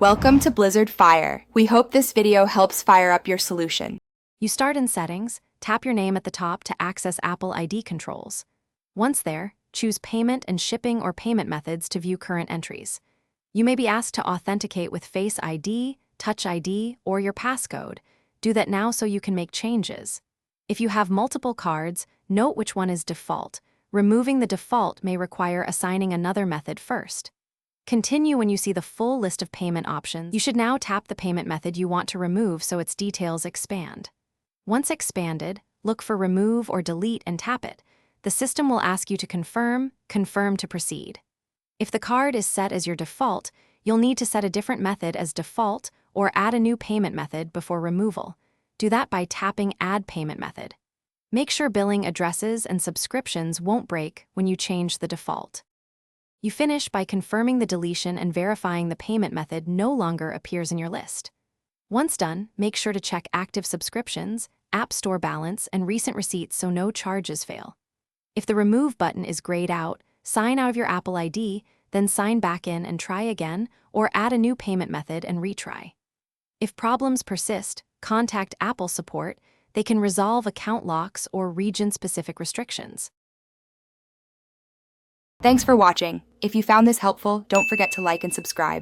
Welcome to Blizzard Fire. We hope this video helps fire up your solution. You start in Settings, tap your name at the top to access Apple ID controls. Once there, choose Payment and Shipping or Payment Methods to view current entries. You may be asked to authenticate with Face ID, Touch ID, or your passcode. Do that now so you can make changes. If you have multiple cards, note which one is default. Removing the default may require assigning another method first. Continue when you see the full list of payment options. You should now tap the payment method you want to remove so its details expand. Once expanded, look for Remove or Delete and tap it. The system will ask you to confirm to proceed. If the card is set as your default, you'll need to set a different method as default or add a new payment method before removal. Do that by tapping Add Payment Method. Make sure billing addresses and subscriptions won't break when you change the default. You finish by confirming the deletion and verifying the payment method no longer appears in your list. Once done, make sure to check active subscriptions, App Store balance, and recent receipts so no charges fail. If the Remove button is grayed out, sign out of your Apple ID, then sign back in and try again, or add a new payment method and retry. If problems persist, contact Apple support. They can resolve account locks or region-specific restrictions. Thanks for watching. If you found this helpful, don't forget to like and subscribe.